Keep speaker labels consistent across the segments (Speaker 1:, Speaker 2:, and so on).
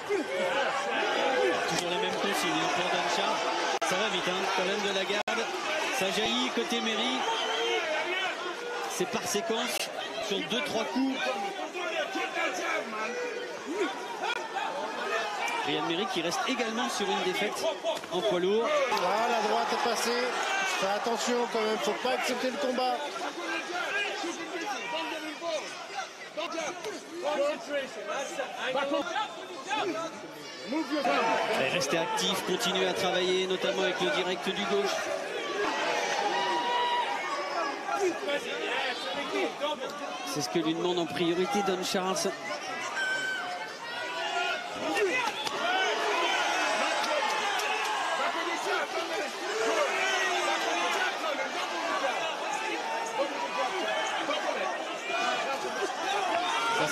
Speaker 1: Toujours les mêmes consignes pour Dan Charles. Ça va vite, hein, quand même de la garde. Ça jaillit côté Méry. C'est par séquence sur 2-3 coups. Ryan Méry qui reste également sur une défaite en poids lourd.
Speaker 2: Ah, la droite est passée. Fais attention quand même, faut pas accepter le combat.
Speaker 1: Rester actif, continuer à travailler, notamment avec le direct du gauche. C'est ce que lui demande en priorité Don Charles. Ça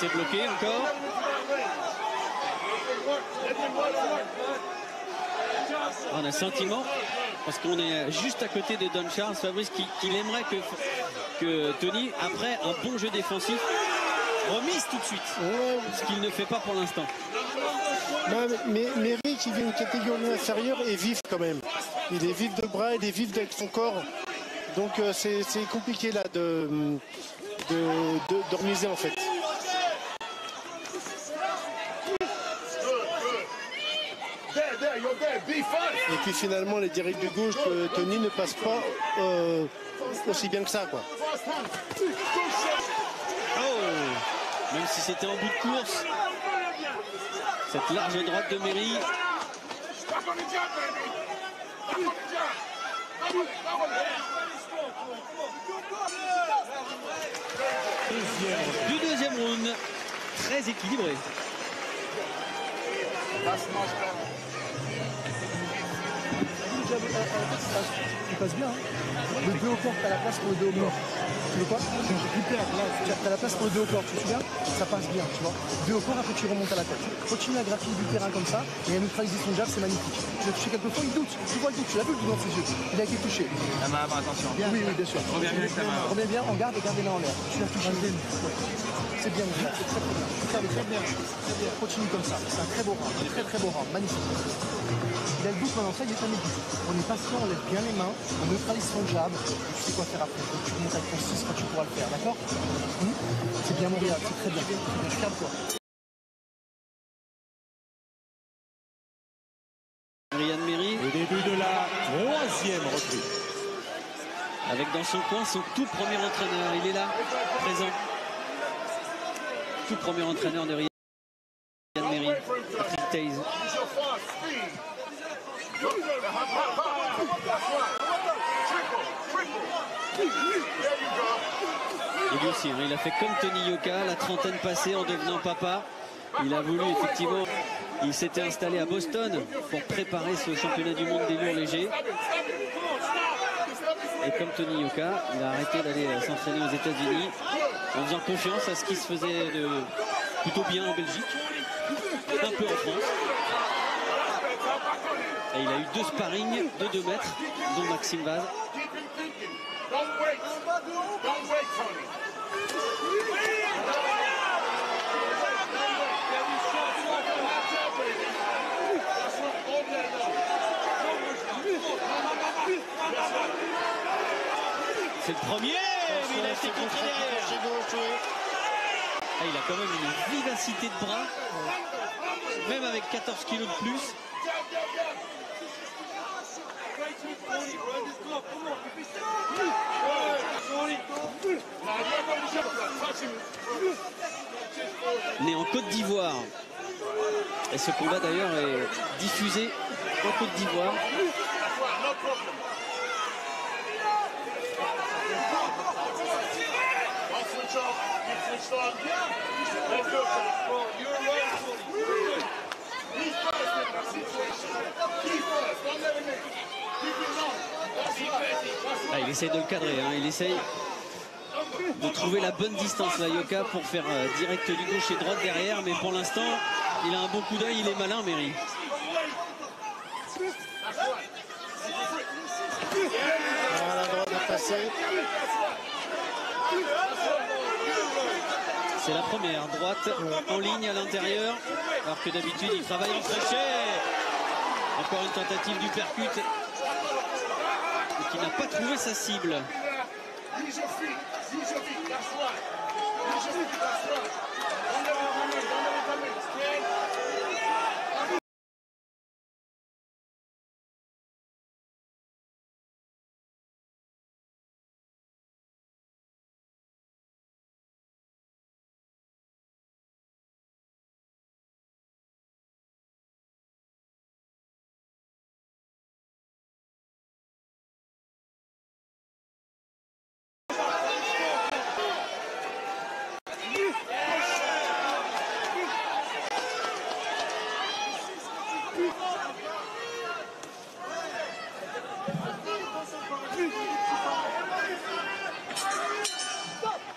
Speaker 1: s'est bloqué encore. On a le sentiment, parce qu'on est juste à côté de Don Charles, Fabrice, qu'il aimerait que Tony, après un bon jeu défensif, remise tout de suite.
Speaker 2: Ouais.
Speaker 1: Ce qu'il ne fait pas pour l'instant.
Speaker 2: Mais Méry qui vient une catégorie inférieure est vif quand même. Il est vif de bras, il est vif avec son corps. Donc c'est compliqué là de remiser en fait. Et puis finalement les directs de gauche de Tony ne passent pas aussi bien que ça quoi.
Speaker 1: Oh, même si c'était en bout de course, cette large droite de Méry. Du deuxième round, très équilibré.
Speaker 3: Tu passes bien. Hein. Le 2 au corps, t'as la place pour le 2 au corps. Tu veux quoi? T'as la place pour le 2 au corps, tu te souviens? Ça passe bien, tu vois. 2 au corps, après tu remontes à la tête. Continue à grappiller du terrain comme ça, et à neutraliser son jab, c'est magnifique. Tu l'as touché quelques fois, il doute. Tu vois le doute, tu l'as vu dans ses yeux. Il a été touché.
Speaker 4: La main avant, attention.
Speaker 3: Bien. Oui, bien sûr.
Speaker 4: Reviens bien avec ta main.
Speaker 3: Reviens bien, en garde et garde les mains en l'air. Tu l'as touché. C'est bien, c'est très bien. Très bien. Continue comme ça. C'est un très beau round, très beau round, magnifique. Il a le doute maintenant, ça il est jamais doute. On est patient, on lève bien les mains, on neutralise son jab, et tu sais quoi faire après. Donc tu remontes avec ton 6 quand tu pourras le faire, d'accord? C'est bien Montréal, c'est très bien. Je suis fier de toi.
Speaker 1: Ryan Méry.
Speaker 5: Au début de la troisième reprise.
Speaker 1: Avec dans son coin son tout premier entraîneur. Il est là, présent. Tout premier entraîneur de Ryan Méry, Patrick Taze. Et lui aussi, hein, il a fait comme Tony Yoka, la trentaine passée en devenant papa. Il a voulu effectivement, il s'était installé à Boston pour préparer ce championnat du monde des lourds légers. Et comme Tony Yoka, il a arrêté d'aller s'entraîner aux États-Unis en faisant confiance à ce qui se faisait plutôt bien en Belgique, un peu en France. Et il a eu 2 sparring de 2 mètres, dont Maxime Vaz. C'est le premier, mais il a été contré derrière. Ah, il a quand même une vivacité de bras, même avec 14 kilos de plus. Né en Côte d'Ivoire. Et ce combat d'ailleurs est diffusé en Côte d'Ivoire. Ah, il essaye de le cadrer, hein. Il essaye de trouver la bonne distance, là, Yoka, pour faire direct du gauche et droite derrière. Mais pour l'instant, il a un bon coup d'œil, il est malin, Méry.
Speaker 2: Ah, la droite est passée.
Speaker 1: C'est la première, droite en ligne à l'intérieur, alors que d'habitude il travaille en crochet. Encore une tentative du percute qui n'a pas trouvé sa cible.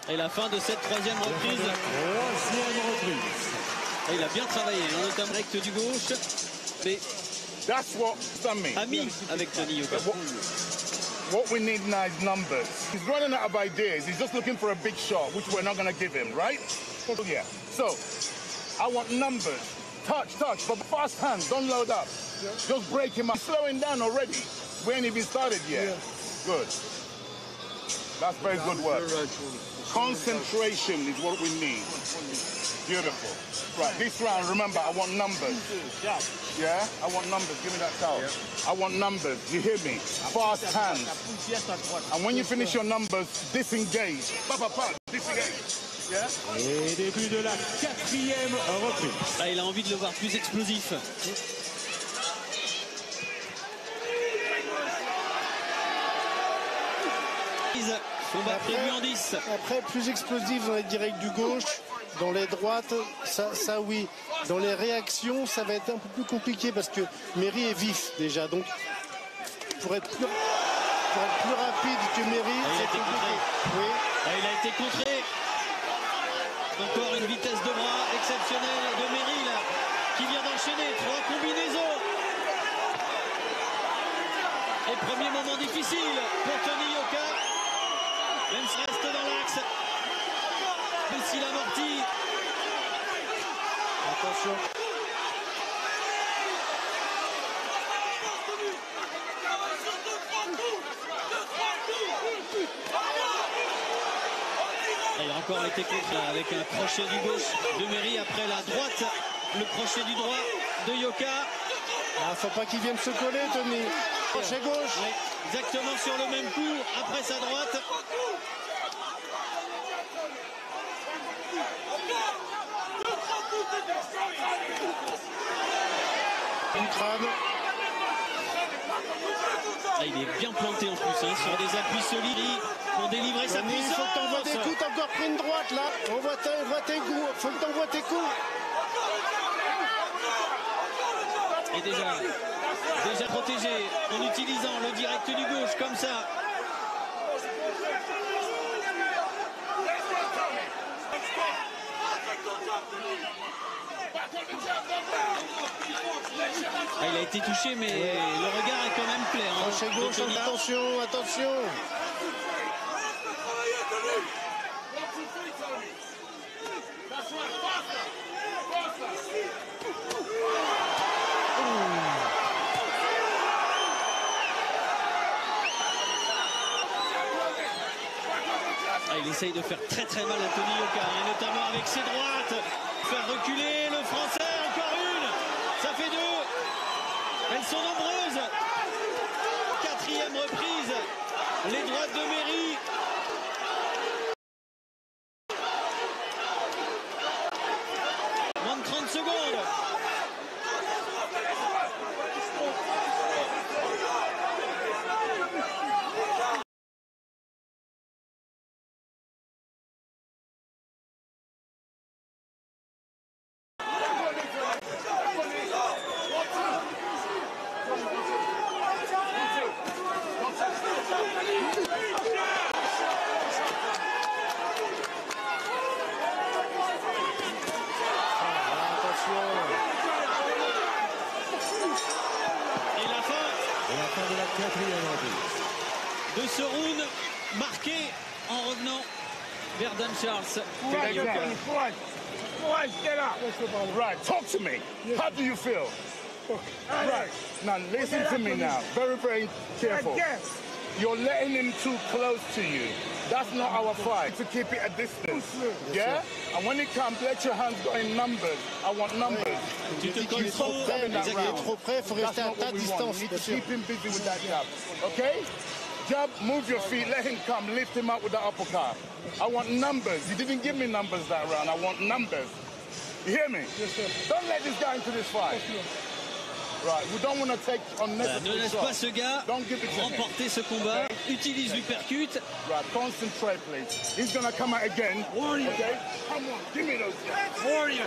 Speaker 1: Et la fin de cette troisième reprise. Et il a bien travaillé, notamment avec du gauche. Mais ami avec Tony Yoka.
Speaker 4: What we need now is numbers. He's running out of ideas. He's just looking for a big shot, which we're not going to give him, right? Yeah. So, I want numbers. Touch, but fast hands. Don't load up. Just break him up. He's slowing down already. We ain't even started yet. Good. That's very good work. Concentration is what we need. Beautiful. Right, this round, remember, I want numbers. Yeah? I want numbers. Give me that towel. I want numbers. You hear me? Fast hands. And when you finish your numbers, disengage. Disengage. Yeah?
Speaker 5: Et début de la quatrième reprise.
Speaker 1: Ah, il a envie de le voir plus explosif. Combat prévu en 10.
Speaker 2: Après, plus explosif dans les directs du gauche, dans les droites, ça oui. Dans les réactions, ça va être un peu plus compliqué parce que Méry est vif déjà. Donc, pour être plus rapide que Méry, c'est compliqué. Oui.
Speaker 1: Il a été contré. Encore une vitesse de bras exceptionnelle de Méry là, qui vient d'enchaîner 3 combinaisons. Et premier moment difficile pour Tony Yoka. Même reste dans l'axe. Même s'il amortit.
Speaker 2: Attention.
Speaker 1: Il a encore été contre avec un crochet du gauche de Méry après la droite. Le crochet du droit de Yoka.
Speaker 2: Ah, faut pas qu'il vienne se coller, Tony. Crochet gauche.
Speaker 1: Oui, exactement sur le même coup après sa droite.
Speaker 2: Du crâne.
Speaker 1: Ah, il est bien planté en plus sur des appuis solides pour délivrer sa puissance.
Speaker 2: Il faut que t'envoies des coups, t'as encore pris une droite là. On voit tes coups, faut que t'envoies tes coups.
Speaker 1: Et déjà protégé en utilisant le direct du gauche comme ça. Ah, il a été touché, mais le regard est quand même clair.
Speaker 2: Crochet gauche, attention, attention.
Speaker 1: Il essaye de faire très mal à Tony Yoka, et notamment avec ses droites. Faire reculer le Français, encore une. Ça fait 2. Elles sont nombreuses. 4e reprise. Les droites de Méry. Moins de 30 secondes. De ce round marqué en revenant vers Dan Charles.
Speaker 4: Right, get up. Right, talk to me. How do you feel? Right, now listen to me now. Very, very careful. You're letting him too close to you. That's not our fight. To keep it a distance. Yeah? And when it comes, let your hands go in numbers. I want numbers.
Speaker 1: Tu te colles trop,
Speaker 2: Il est trop près, il faut rester à ta distance.
Speaker 4: You need to keep him busy with that jab. Okay? Jab, move your feet, let him come, lift him up with the uppercut. I want numbers. You didn't give me numbers that round. I want numbers. You hear me?
Speaker 3: Yes, sir.
Speaker 4: Don't let this guy into this fight. Right, we don't want to take
Speaker 1: Ne
Speaker 4: unnecessary
Speaker 1: laisse pas
Speaker 4: shots.
Speaker 1: ce gars
Speaker 4: Don't give it to him.
Speaker 1: remporter ce combat. Utilise l'uppercut.
Speaker 4: Right, concentrate, please. He's going to come out again.
Speaker 5: Warrior.
Speaker 4: Okay? Come on, give me those jabs.
Speaker 5: Warrior.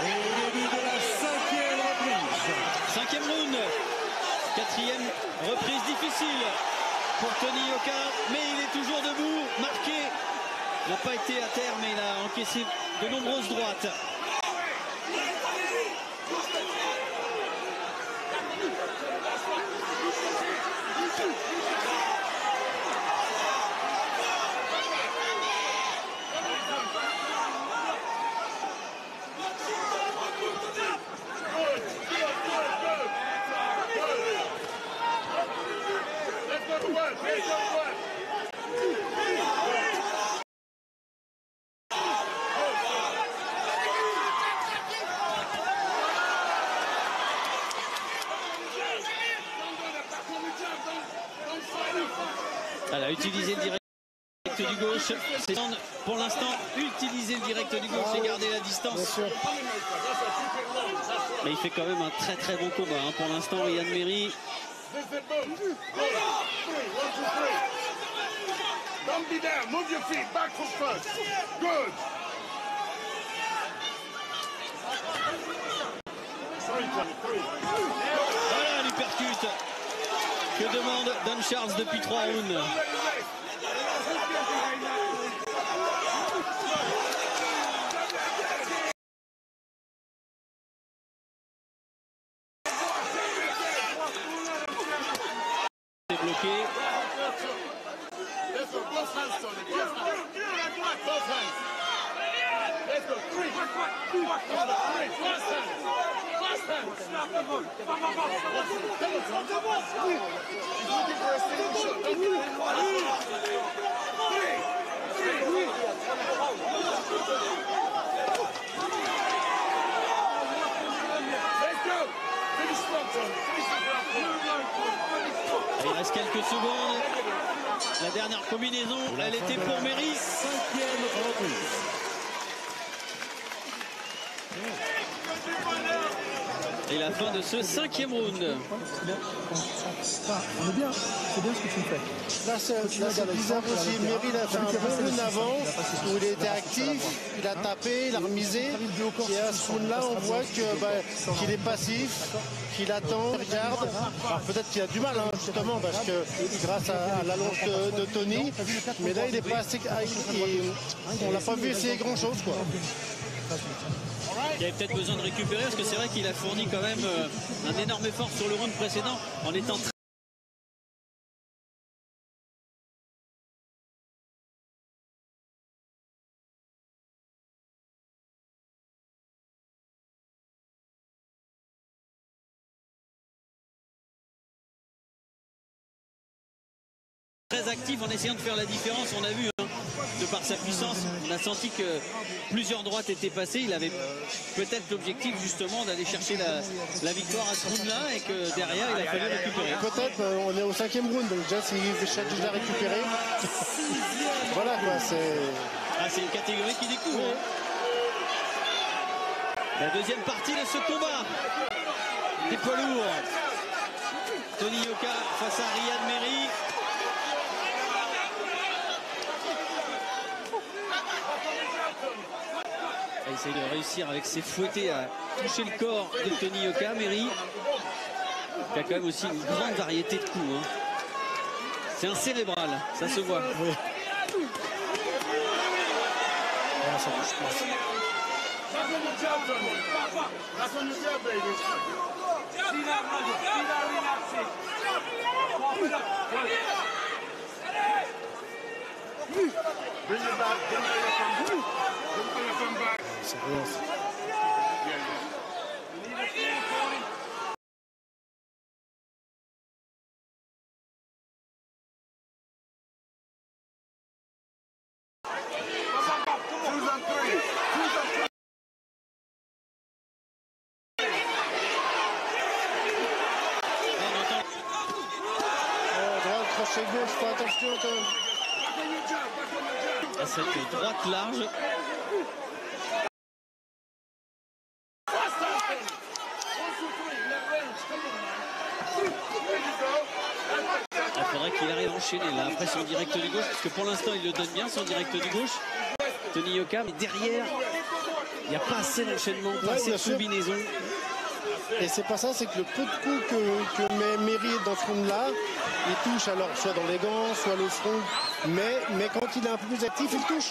Speaker 5: Et le début de la 5e reprise.
Speaker 1: 5e round. 4e reprise difficile pour Tony Yoka. Mais il est toujours debout, marqué. Il n'a pas été à terre, mais il a encaissé de nombreuses droites.
Speaker 4: Let's go to work. Let's go to work.
Speaker 1: Elle a utilisé le direct du gauche. C'est pour l'instant utiliser le direct du gauche et garder la distance. Mais il fait quand même un très très bon combat hein. Pour l'instant, Ryan Merry.
Speaker 4: Don't be there. Move your feet. Back foot first. Good.
Speaker 1: Voilà l'uppercut que demande Dan Charles depuis 3 rounds. C'est bloqué.
Speaker 4: Let's go. Both hands, Tony. Both hands. Both hands. Let's go. Three. Let's go. Three. First hand. First hand. He's looking for a single shot. Don't give him one. Three. Three. Let's go. Finish strong, Tony. Finish the
Speaker 1: Il reste quelques secondes. La dernière combinaison, elle était pour Merry.
Speaker 5: 5e reprise.
Speaker 1: Et la fin de ce 5e round.
Speaker 3: On est bien, c'est bien ce que tu fais.
Speaker 2: Là, c'est bizarre aussi. Merry, il a fait un bon round avant où il était actif, il a tapé, il a remisé. Et à ce round-là, on voit qu'il est passif, qu'il attend, il regarde. Alors peut-être qu'il a du mal, hein, justement, parce que grâce à l'allonge de Tony. Mais là, il est pas assez. On l'a pas vu essayer grand-chose, quoi.
Speaker 1: Il avait peut-être besoin de récupérer parce que c'est vrai qu'il a fourni quand même un énorme effort sur le round précédent en étant très actif en essayant de faire la différence. On a vu hein, de par sa puissance, on a senti que plusieurs droites étaient passées. Il avait peut-être l'objectif justement d'aller chercher la victoire à ce round-là et que derrière il a fallu récupérer.
Speaker 2: Peut-être, on est au 5e round, donc déjà s'il cherche déjà à récupérer. Voilà quoi,
Speaker 1: c'est une catégorie qui découvre. Hein. La deuxième partie de ce combat des poids lourds. Tony Yoka face à Ryan Merry. Il essaye de réussir avec ses fouettés à toucher le corps de Tony Yoka. Merry qui a quand même aussi une grande variété de coups. Hein. C'est un cérébral, ça se voit.
Speaker 2: Oui.
Speaker 3: Ça touche pas.
Speaker 4: Bring it back. Bring the elephant back. Bring the elephant back.
Speaker 2: C'est rien, ça. Crochet gauche, fais attention quand même.
Speaker 1: À cette droite large. Il faudrait qu'il arrive à enchaîner là après son direct du gauche, parce que pour l'instant il le donne bien son direct du gauche, Tony Yoka, mais derrière il n'y a pas assez d'enchaînement, pas assez de combinaison.
Speaker 2: Et c'est pas ça, c'est que le peu de coups que met Méry dans ce round-là, il touche alors soit dans les gants, soit le front, mais quand il est un peu plus actif, il touche.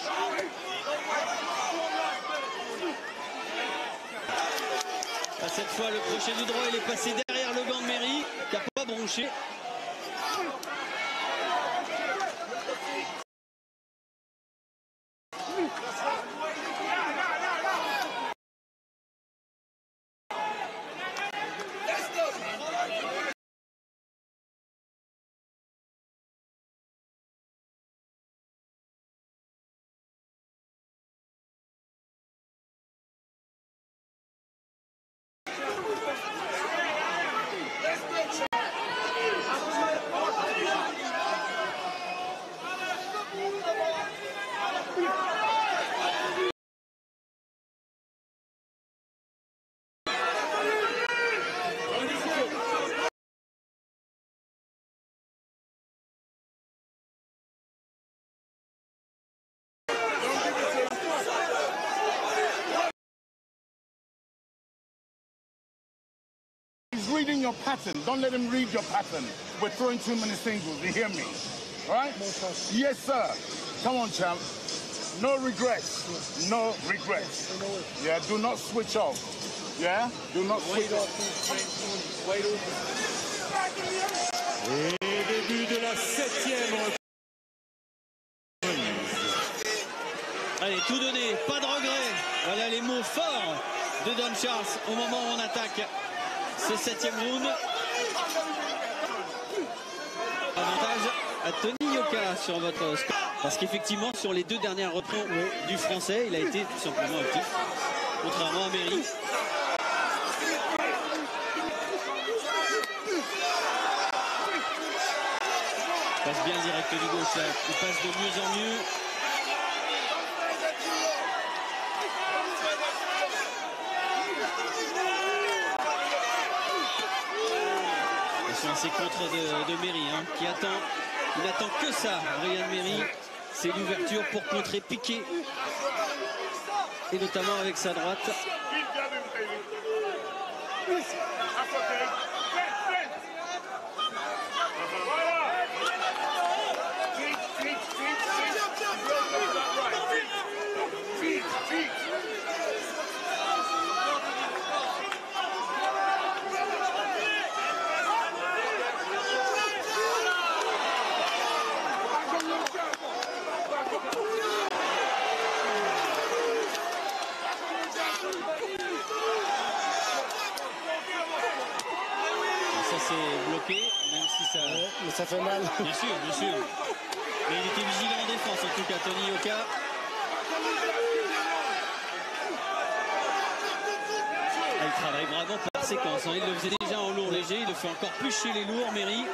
Speaker 1: Cette fois, le crochet du droit, il est passé derrière le gant de Méry, qui n'a pas bronché.
Speaker 4: Reading your pattern. Don't let him read your pattern. We're throwing too many singles. You hear me? All right? Yes, sir. Come on, champ. No regrets. No regrets. Yeah, do not switch off. Yeah? Do not switch off.
Speaker 5: Et début de la 7e reprise.
Speaker 1: Allez, tout donner, pas de regret. Voilà les mots forts de Don Charles au moment où on attaque ce 7e round. Avantage à Tony Yoka sur votre score. Parce qu'effectivement, sur les deux dernières reprises du français, il a été tout simplement actif. Contrairement à Méry. Il passe bien le direct du gauche là. Il passe de mieux en mieux. C'est contre de Méry hein, qui attend, il n'attend que ça, Ryan Méry, c'est l'ouverture pour contrer Piqué et notamment avec sa droite. Bloqué, même si ça...
Speaker 2: Ouais, mais ça fait mal.
Speaker 1: Bien sûr, bien sûr. Mais il était vigilant en défense, en tout cas, Tony Yoka. Il travaille vraiment par séquence. Hein. Il le faisait déjà en lourd léger, il le fait encore plus chez les lourds, Méry.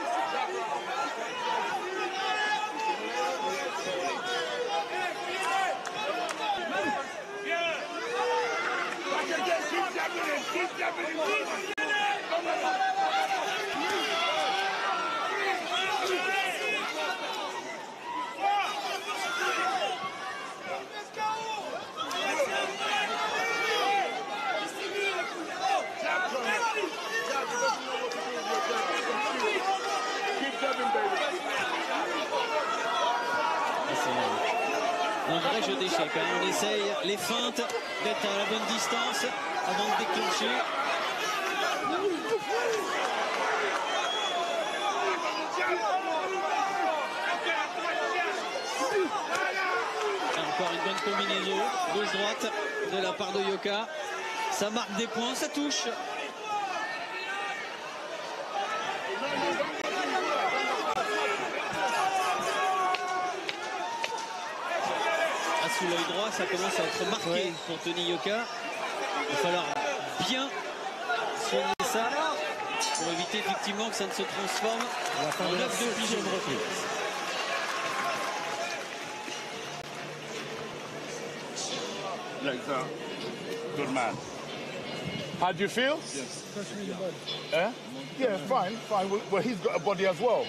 Speaker 1: Un vrai jeu d'échecs. Hein. On essaye les feintes d'être à la bonne distance avant de déclencher. combinaison gauche-droite de la part de Yoka. Ça marque des points, ça touche. Sous l'œil droit, ça commence à être marqué pour Tony Yoka. Il va falloir bien soigner ça pour éviter effectivement que ça ne se transforme en 9 de pigeon.
Speaker 4: Like that. Good man. How do you feel?
Speaker 3: Yes. That's really bad.
Speaker 4: Eh? Yeah, fine, fine. Well, he's got a body as well.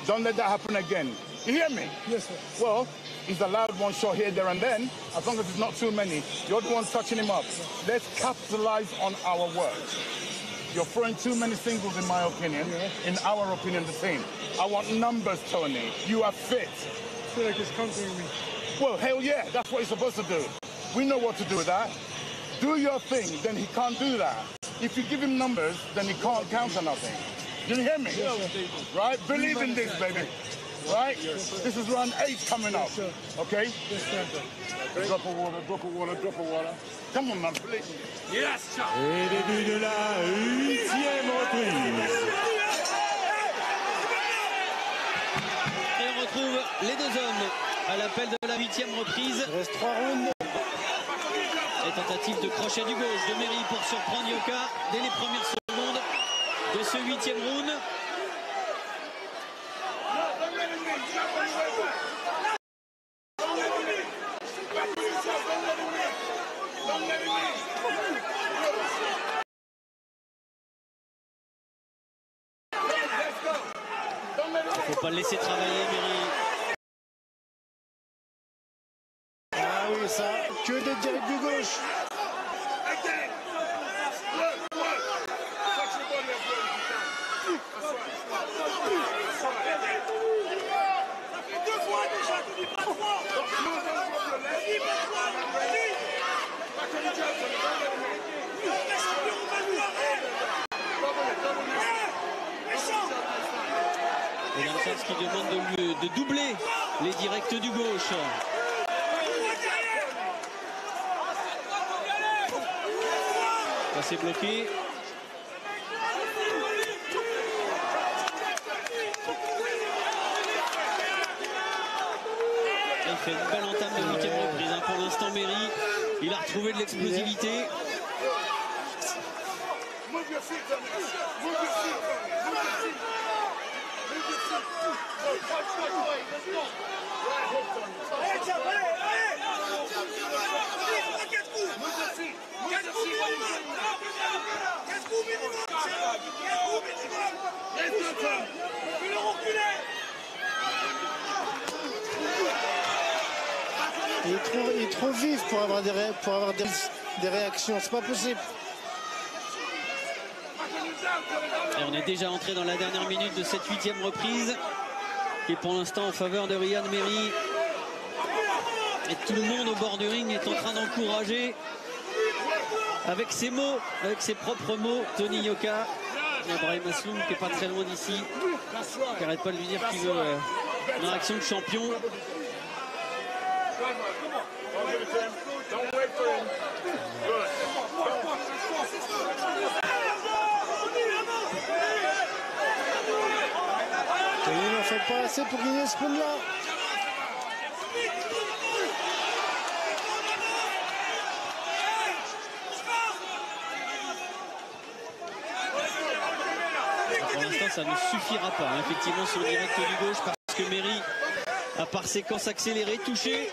Speaker 4: Don't let that happen again. You hear me?
Speaker 3: Yes, sir.
Speaker 4: Well, he's allowed one shot here, there, and then, as long as it's not too many. You're the one touching him up. Let's capitalize on our work. You're throwing too many singles, in my opinion.
Speaker 3: Yeah.
Speaker 4: In our opinion, the same. I want numbers, Tony. You are fit.
Speaker 3: I feel like he's countering me.
Speaker 4: Well, hell yeah, that's what he's supposed to do. We know what to do with that. Do your thing, then he can't do that. If you give him numbers, then he can't counter nothing. You hear me?
Speaker 3: Yes,
Speaker 4: Right? Believe in this, baby. Right? This is round 8 coming up. Okay?
Speaker 3: Yes, sir.
Speaker 4: Drop of water, drop of water, drop of water. Come on, man, believe me. Yes, sir.
Speaker 5: Et début de la 8e reprise.
Speaker 1: Et on retrouve les deux hommes à l'appel de la 8e reprise.
Speaker 2: Il reste 3 rounds.
Speaker 1: Et tentative de crochet du gauche de Méry pour surprendre Yoka dès les premières secondes de ce 8e round. Il ne faut pas le laisser travailler, Méry.
Speaker 2: Ah oui, ça, que des directs du gauche.
Speaker 1: Et dans le sens qui demande de doubler les directs du gauche. Ça c'est bloqué. Il fait une belle entame de 8e reprise. Pour l'instant, Méry, il a retrouvé de l'explosivité.
Speaker 2: Il est trop vif pour avoir des réactions. C'est pas possible.
Speaker 1: Et on est déjà entré dans la dernière minute de cette 8e reprise, qui est pour l'instant en faveur de Ryan Méry. Et tout le monde au bord du ring est en train d'encourager avec ses mots, avec ses propres mots, Tony Yoka. Il y a Brahim Asloum qui n'est pas très loin d'ici, qui n'arrête pas de lui dire qu'il veut une réaction de champion.
Speaker 2: Il n'en fait pas assez pour gagner ce round-là.
Speaker 1: Pour l'instant, ça ne suffira pas. Effectivement, sur le direct du gauche, parce que Méry a par séquence accélérée, touché.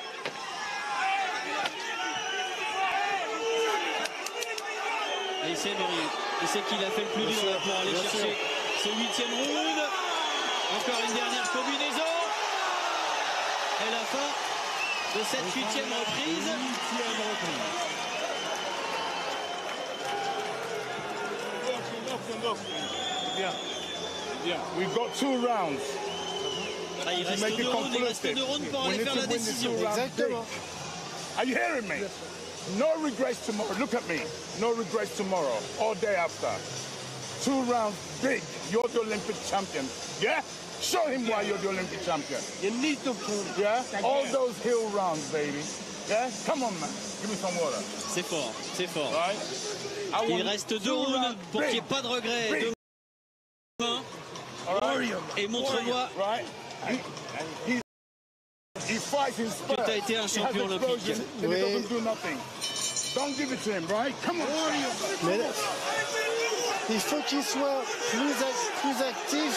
Speaker 1: Et c'est Méry. Et c'est qu'il a fait le plus dur là, pour aller chercher ce 8e round. Encore une dernière combinaison. Et la fin de cette 8e reprise.
Speaker 4: We've got 2 rounds.
Speaker 1: Ah, il reste 2 rounds pour aller faire la décision.
Speaker 2: Exactement.
Speaker 4: Are you hearing me? No regrets tomorrow. Look at me. No regrets tomorrow or day after. 2 rounds big. You're the Olympic champion. Yeah? Show him why you're the Olympic champion.
Speaker 3: You need to prove.
Speaker 4: Yeah? All those hill rounds, baby. Yeah? Come on, man. Give me some water.
Speaker 1: C'est fort, c'est fort.
Speaker 4: Right? I
Speaker 1: Il
Speaker 4: want
Speaker 1: reste 2
Speaker 4: two
Speaker 1: rounds
Speaker 4: rounds
Speaker 1: pour qu'il n'y ait
Speaker 4: big.
Speaker 1: pas de regret.
Speaker 4: Big.
Speaker 1: Demain.
Speaker 4: All right?
Speaker 1: Et montre-moi
Speaker 4: Right? He fights in spurts.
Speaker 1: que tu as été un
Speaker 4: He has
Speaker 1: champion olympique.
Speaker 4: explosion and
Speaker 2: Oui.
Speaker 4: he doesn't do nothing. Don't give it to him, right? Come on.
Speaker 2: Mais il faut qu'il soit plus actif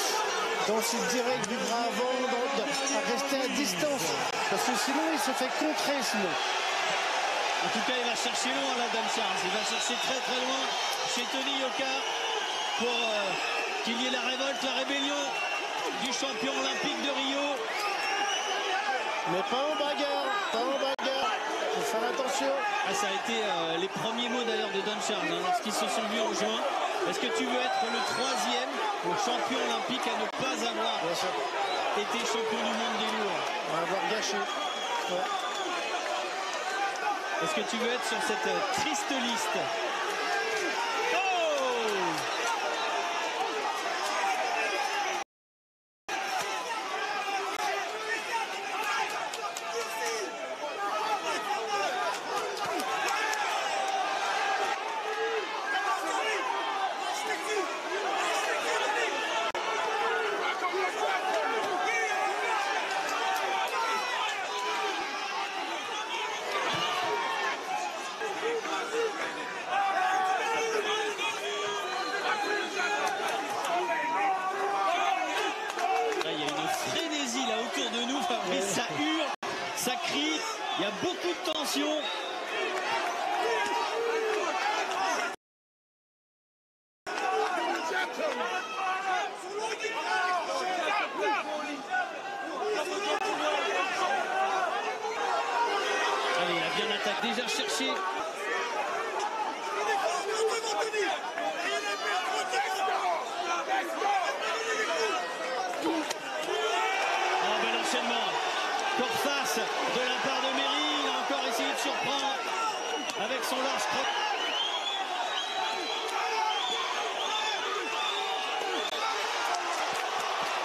Speaker 2: dans ce direct du bras avant, à rester à distance. Parce que sinon, il se fait contrer sinon.
Speaker 1: En tout cas, il va chercher loin là, Dan Charles. Il va chercher très très loin chez Tony Yoka pour qu'il y ait la révolte, la rébellion du champion olympique de Rio.
Speaker 2: Mais pas en bagarre, pas en bagarre. Il faut faire attention.
Speaker 1: Ah, ça a été les premiers mots d'ailleurs de Dan Charles hein, lorsqu'ils se sont vus en juin. Est-ce que tu veux être le 3e champion olympique à ne pas avoir
Speaker 2: Bien sûr.
Speaker 1: été champion du monde des lourds?
Speaker 2: On va avoir gâché. Ouais.
Speaker 1: Est-ce que tu veux être sur cette triste liste? Oh! Là, il y a une frénésie là autour de nous, Fabrice, ça hurle, ça crie, il y a beaucoup de tension. Allez, il a bien attaqué, déjà cherché. Oh, bel enchaînement. Corps face de la part de Méry. Il a encore essayé de surprendre avec son large croc.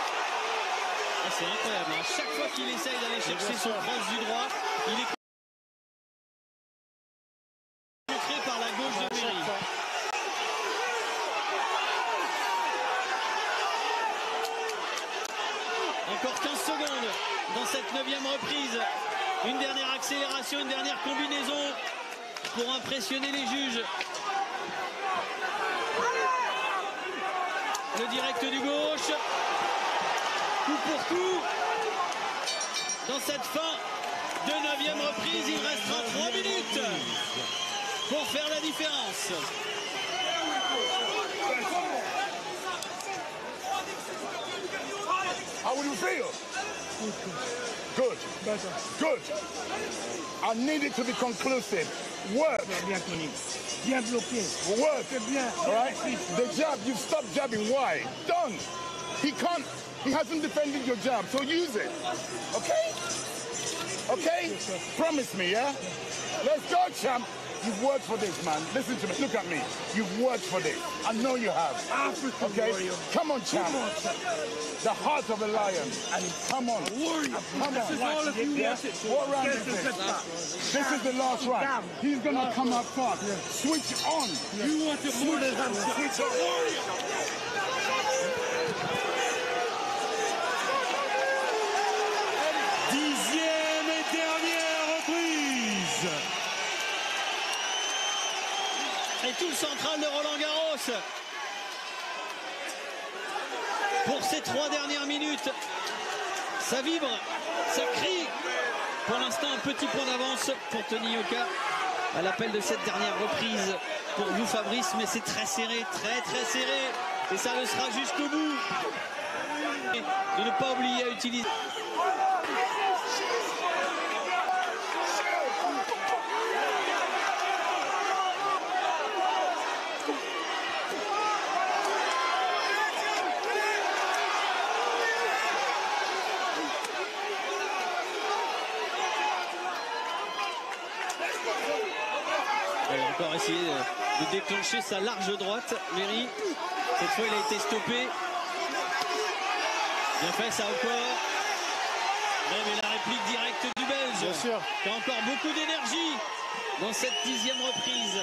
Speaker 1: Ah, c'est incroyable. À chaque fois qu'il essaye d'aller chercher son cross du droit, il est contré par la gauche de Méry. Encore 15 secondes dans cette 9e reprise. Une dernière accélération, une dernière combinaison pour impressionner les juges. Le direct du gauche. Coup pour coup. Dans cette fin de 9e reprise, il restera 3 minutes pour faire la différence.
Speaker 4: How would you feel? Good. Good. I need it to be conclusive. Work.
Speaker 3: Bien Tony. Bien bloqué.
Speaker 4: Work.
Speaker 3: C'est bien.
Speaker 4: All right? The jab, you stop jabbing. Why? Done. He can't. He hasn't defended your jab, so use it. Okay? Okay? Promise me, yeah? Let's go, champ. You've worked for this, man. Listen to me. Look at me. You've worked for this. I know you have.
Speaker 3: African
Speaker 4: Okay?
Speaker 3: warrior.
Speaker 4: Come on, champ.
Speaker 3: Come on, champ.
Speaker 4: The heart of a lion. Come on.
Speaker 3: Warrior.
Speaker 4: Come
Speaker 3: This is
Speaker 4: on.
Speaker 3: all of you.
Speaker 4: Yeah?
Speaker 3: Yes, it's
Speaker 4: What round
Speaker 3: yes,
Speaker 4: is
Speaker 3: it's
Speaker 4: this?
Speaker 3: this.
Speaker 4: This is the last round.
Speaker 3: Damn.
Speaker 4: He's gonna come out fast. Switch on.
Speaker 3: You want it more than
Speaker 4: Switch on.
Speaker 5: Dixième et dernière reprise.
Speaker 1: Et tout le central de Roland Garros pour ces 3 dernières minutes. Ça vibre, ça crie. Pour l'instant, un petit point d'avance pour Tony Yoka à l'appel de cette dernière reprise pour vous, Fabrice, mais c'est très serré, très serré. Et ça le sera jusqu'au bout. Et de ne pas oublier à utiliser. Il a encore essayé de déclencher sa large droite, Méry. Cette fois, il a été stoppé. Bien fait, ça encore. Ouais, mais la réplique directe du Belge.
Speaker 2: Bien sûr.
Speaker 1: Il y a encore beaucoup d'énergie dans cette 10e reprise.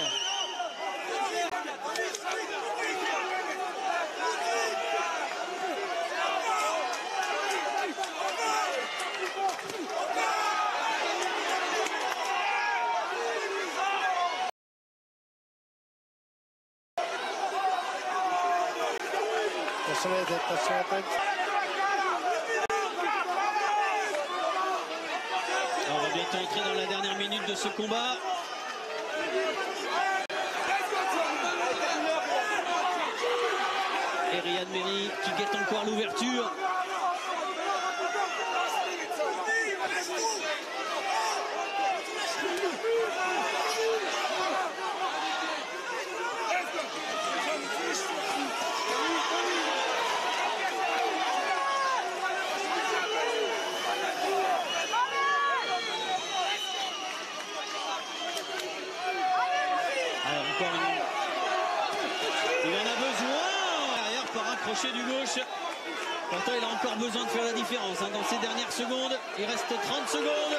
Speaker 2: Attention à la tête, attention à la tête.
Speaker 1: On va bientôt entrer dans la dernière minute de ce combat. Et Riyad Merhi qui guette encore l'ouverture. Alors encore une... Il en a besoin derrière par un crochet du gauche. Pourtant il a encore besoin de faire la différence hein, dans ces dernières secondes. Il reste 30 secondes.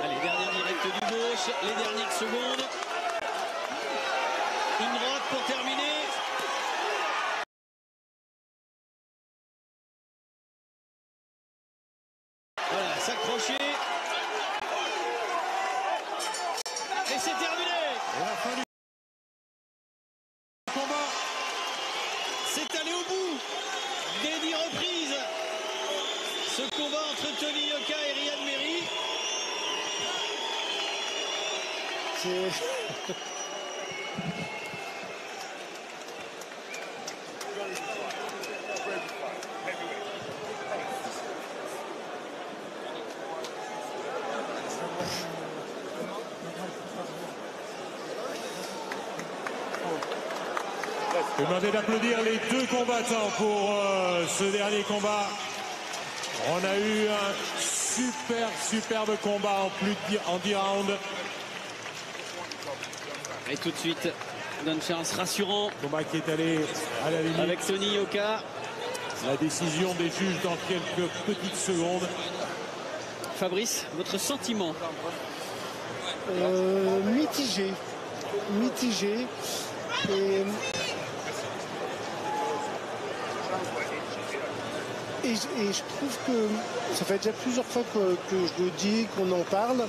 Speaker 1: Allez, dernière directe du gauche, les dernières secondes. Une droite pour terminer. Voilà, s'accrocher. Et c'est terminé.
Speaker 5: Et la fin du combat.
Speaker 1: C'est allé au bout des 10 reprises. Ce combat entre Tony Yoka et Riyad Merhi.
Speaker 2: C'est...
Speaker 5: Je vais demander d'applaudir les deux combattants pour ce dernier combat. On a eu un superbe combat en 10 rounds.
Speaker 1: Et tout de suite, donne chance rassurant
Speaker 5: Combat qui est allé à la limite.
Speaker 1: avec Tony Yoka.
Speaker 5: La décision des juges dans quelques petites secondes.
Speaker 1: Fabrice, votre sentiment?
Speaker 2: Mitigé. Mitigé. Et je trouve que ça fait déjà plusieurs fois que je le dis, qu'on en parle.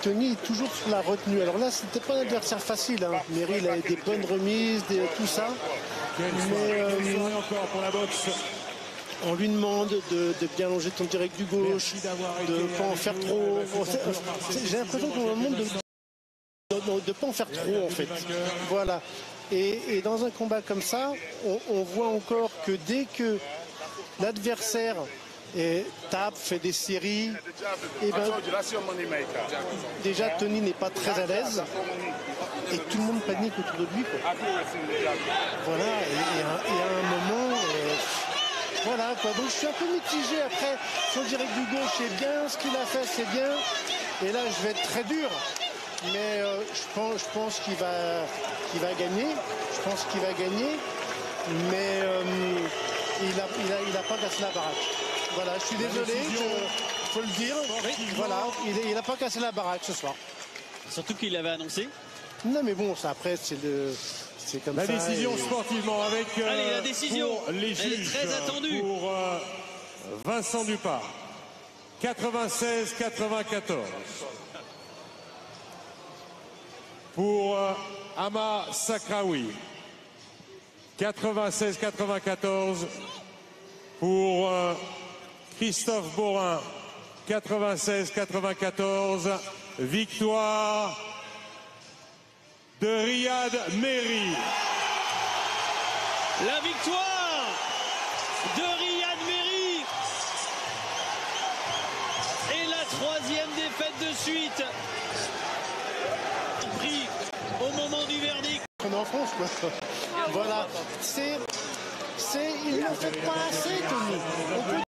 Speaker 2: Tony est toujours sur la retenue. Alors là, c'était pas un adversaire facile. Hein. Merhi, il a des bonnes remises, tout ça.
Speaker 5: Quelle soirée encore pour la boxe.
Speaker 2: On lui demande de bien longer ton direct du gauche, de ne pas en faire trop. J'ai l'impression qu'on demande de ne pas en faire trop, en fait. Voilà. Et dans un combat comme ça, on voit encore que dès que l'adversaire tape, fait des séries, et ben, déjà Tony n'est pas très à l'aise et tout le monde panique autour de lui, quoi. Voilà, et à un moment, voilà, quoi. Donc je suis un peu mitigé. Après, son direct du gauche c'est bien, ce qu'il a fait c'est bien, et là je vais être très dur, mais je pense qu'il va gagner. Je pense qu'il va gagner, mais il a pas cassé la baraque. Voilà, je suis désolé, il faut le dire. Voilà, il n'a pas cassé la baraque ce soir.
Speaker 1: Surtout qu'il l'avait annoncé.
Speaker 2: Non mais bon, ça après c'est comme
Speaker 5: la
Speaker 2: ça.
Speaker 5: La décision sportivement avec
Speaker 1: allez, la décision,
Speaker 5: pour les juges,
Speaker 1: elle est très attendue.
Speaker 5: Pour Vincent Dupart, 96-94. Pour Ama Sakraoui, 96-94. Pour Christophe Borin, 96-94. Victoire de Riyad Merhi.
Speaker 1: La victoire de Riyad Merhi. Et la 3e défaite de suite. Pris au moment du verdict.
Speaker 2: On est en France, quoi. Voilà, Ils ne font pas assez, Tony.